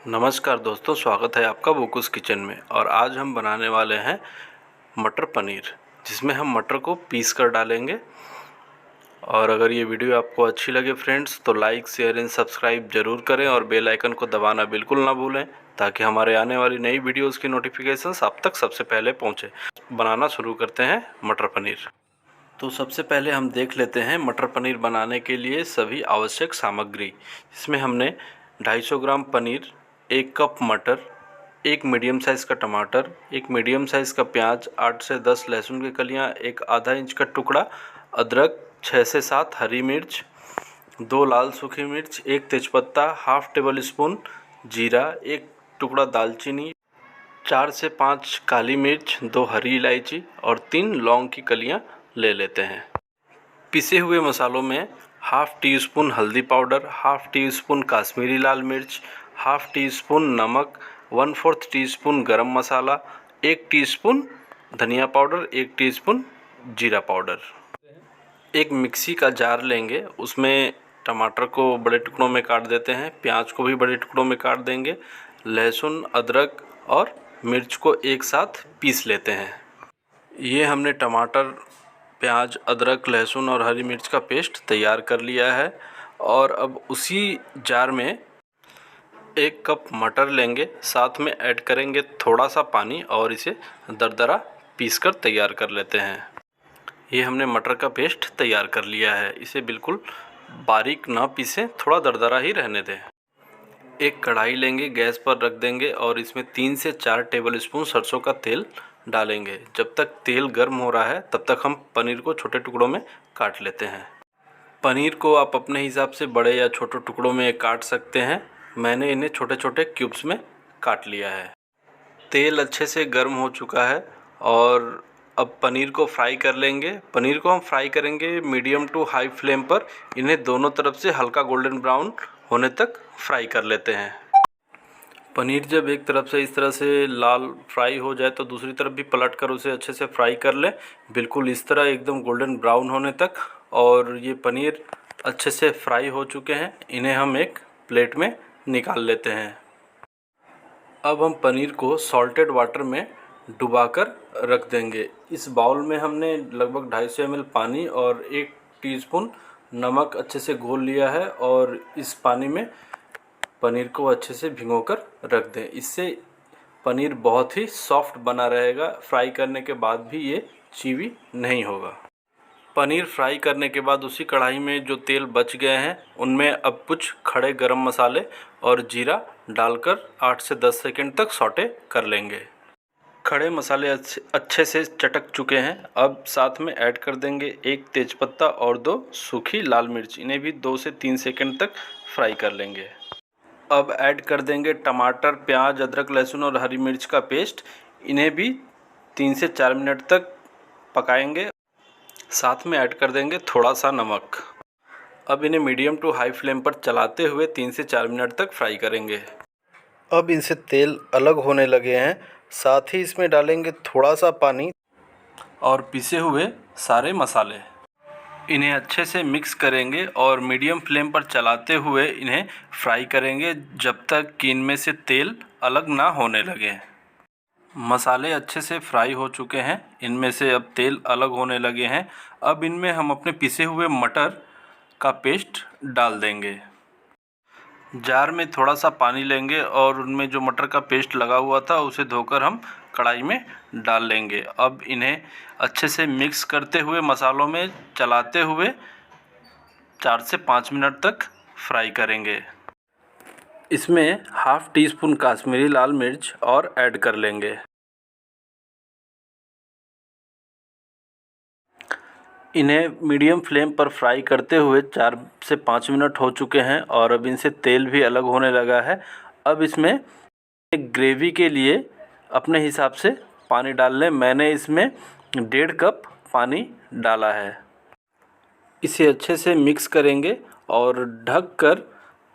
नमस्कार दोस्तों, स्वागत है आपका वोकुस किचन में। और आज हम बनाने वाले हैं मटर पनीर, जिसमें हम मटर को पीस कर डालेंगे। और अगर ये वीडियो आपको अच्छी लगे फ्रेंड्स, तो लाइक शेयर एंड सब्सक्राइब ज़रूर करें और बेल आइकन को दबाना बिल्कुल ना भूलें, ताकि हमारे आने वाली नई वीडियोज़ की नोटिफिकेशंस आप तक सबसे पहले पहुँचे। बनाना शुरू करते हैं मटर पनीर। तो सबसे पहले हम देख लेते हैं मटर पनीर बनाने के लिए सभी आवश्यक सामग्री। इसमें हमने 250 ग्राम पनीर, 1 कप मटर, एक मीडियम साइज़ का टमाटर, एक मीडियम साइज़ का प्याज, 8 से 10 लहसुन की कलियां, एक आधा इंच का टुकड़ा अदरक, 6 से 7 हरी मिर्च, 2 लाल सूखी मिर्च, 1 तेज़पत्ता, हाफ टेबल स्पून जीरा, 1 टुकड़ा दालचीनी, 4 से 5 काली मिर्च, 2 हरी इलायची और 3 लौंग की कलियां ले लेते हैं। पिसे हुए मसालों में हाफ टी स्पून हल्दी powder, half teaspoon Kashmiri लाल मिर्च, हाफ टी स्पून नमक, 1/4 टीस्पून गरम मसाला, 1 टीस्पून धनिया पाउडर, 1 टीस्पून जीरा पाउडर। एक मिक्सी का जार लेंगे, उसमें टमाटर को बड़े टुकड़ों में काट देते हैं, प्याज को भी बड़े टुकड़ों में काट देंगे, लहसुन, अदरक और मिर्च को एक साथ पीस लेते हैं। ये हमने टमाटर, प्याज, अदरक, लहसुन और हरी मिर्च का पेस्ट तैयार कर लिया है। और अब उसी जार में 1 कप मटर लेंगे, साथ में ऐड करेंगे थोड़ा सा पानी और इसे दरदरा पीसकर तैयार कर लेते हैं। ये हमने मटर का पेस्ट तैयार कर लिया है। इसे बिल्कुल बारीक ना पीसें, थोड़ा दरदरा ही रहने दें। एक कढ़ाई लेंगे, गैस पर रख देंगे और इसमें 3 से 4 टेबल स्पून सरसों का तेल डालेंगे। जब तक तेल गर्म हो रहा है तब तक हम पनीर को छोटे टुकड़ों में काट लेते हैं। पनीर को आप अपने हिसाब से बड़े या छोटे टुकड़ों में काट सकते हैं। मैंने इन्हें छोटे छोटे क्यूब्स में काट लिया है। तेल अच्छे से गर्म हो चुका है और अब पनीर को फ्राई कर लेंगे। पनीर को हम फ्राई करेंगे मीडियम टू हाई फ्लेम पर। इन्हें दोनों तरफ से हल्का गोल्डन ब्राउन होने तक फ्राई कर लेते हैं। पनीर जब एक तरफ से इस तरह से लाल फ्राई हो जाए तो दूसरी तरफ भी पलट कर उसे अच्छे से फ्राई कर लें, बिल्कुल इस तरह एकदम गोल्डन ब्राउन होने तक। और ये पनीर अच्छे से फ्राई हो चुके हैं, इन्हें हम एक प्लेट में निकाल लेते हैं। अब हम पनीर को सॉल्टेड वाटर में डुबाकर रख देंगे। इस बाउल में हमने लगभग 250 ml पानी और 1 टीस्पून नमक अच्छे से घोल लिया है और इस पानी में पनीर को अच्छे से भिगोकर रख दें। इससे पनीर बहुत ही सॉफ्ट बना रहेगा, फ्राई करने के बाद भी ये चीवी नहीं होगा। पनीर फ्राई करने के बाद उसी कढ़ाई में जो तेल बच गए हैं उनमें अब कुछ खड़े गरम मसाले और जीरा डालकर 8 से 10 सेकंड तक सौटे कर लेंगे। खड़े मसाले अच्छे से चटक चुके हैं। अब साथ में ऐड कर देंगे 1 तेज़पत्ता और 2 सूखी लाल मिर्च। इन्हें भी 2 से 3 सेकंड तक फ्राई कर लेंगे। अब ऐड कर देंगे टमाटर, प्याज, अदरक, लहसुन और हरी मिर्च का पेस्ट। इन्हें भी 3 से 4 मिनट तक पकाएंगे। साथ में ऐड कर देंगे थोड़ा सा नमक। अब इन्हें मीडियम टू हाई फ्लेम पर चलाते हुए 3 से 4 मिनट तक फ्राई करेंगे। अब इनसे तेल अलग होने लगे हैं। साथ ही इसमें डालेंगे थोड़ा सा पानी और पिसे हुए सारे मसाले। इन्हें अच्छे से मिक्स करेंगे और मीडियम फ्लेम पर चलाते हुए इन्हें फ्राई करेंगे जब तक कि इनमें से तेल अलग ना होने लगे। मसाले अच्छे से फ्राई हो चुके हैं, इनमें से अब तेल अलग होने लगे हैं। अब इनमें हम अपने पिसे हुए मटर का पेस्ट डाल देंगे। जार में थोड़ा सा पानी लेंगे और उनमें जो मटर का पेस्ट लगा हुआ था उसे धोकर हम कढ़ाई में डाल लेंगे। अब इन्हें अच्छे से मिक्स करते हुए मसालों में चलाते हुए 4 से 5 मिनट तक फ्राई करेंगे। इसमें हाफ टी स्पून काश्मीरी लाल मिर्च और ऐड कर लेंगे। इन्हें मीडियम फ्लेम पर फ्राई करते हुए 4 से 5 मिनट हो चुके हैं और अब इनसे तेल भी अलग होने लगा है। अब इसमें एक ग्रेवी के लिए अपने हिसाब से पानी डाल लें। मैंने इसमें 1.5 कप पानी डाला है। इसे अच्छे से मिक्स करेंगे और ढककर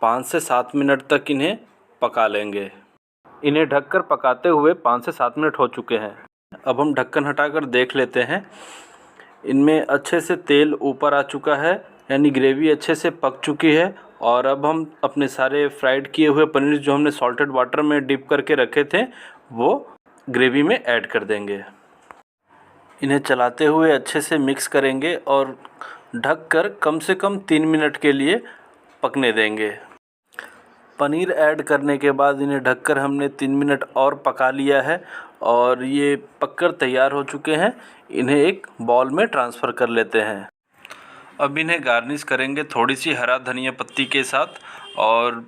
5 से 7 मिनट तक इन्हें पका लेंगे। इन्हें ढककर पकाते हुए 5 से 7 मिनट हो चुके हैं। अब हम ढक्कन हटाकर देख लेते हैं। इनमें अच्छे से तेल ऊपर आ चुका है, यानी ग्रेवी अच्छे से पक चुकी है और अब हम अपने सारे फ्राइड किए हुए पनीर जो हमने सॉल्टेड वाटर में डिप करके रखे थे वो ग्रेवी में ऐड कर देंगे। इन्हें चलाते हुए अच्छे से मिक्स करेंगे और ढककर कम से कम 3 मिनट के लिए पकने देंगे। पनीर ऐड करने के बाद इन्हें ढककर हमने 3 मिनट और पका लिया है और ये पककर तैयार हो चुके हैं। इन्हें एक बाउल में ट्रांसफ़र कर लेते हैं। अब इन्हें गार्निश करेंगे थोड़ी सी हरा धनिया पत्ती के साथ और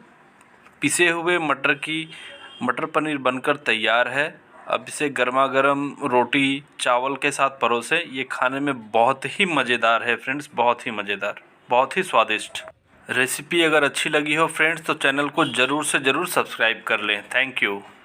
पिसे हुए मटर पनीर बनकर तैयार है। अब इसे गर्मा गर्म रोटी चावल के साथ परोसें। ये खाने में बहुत ही मज़ेदार है फ्रेंड्स, बहुत ही मज़ेदार, बहुत ही स्वादिष्ट। रेसिपी अगर अच्छी लगी हो फ्रेंड्स तो चैनल को ज़रूर से ज़रूर सब्सक्राइब कर लें। Thank you.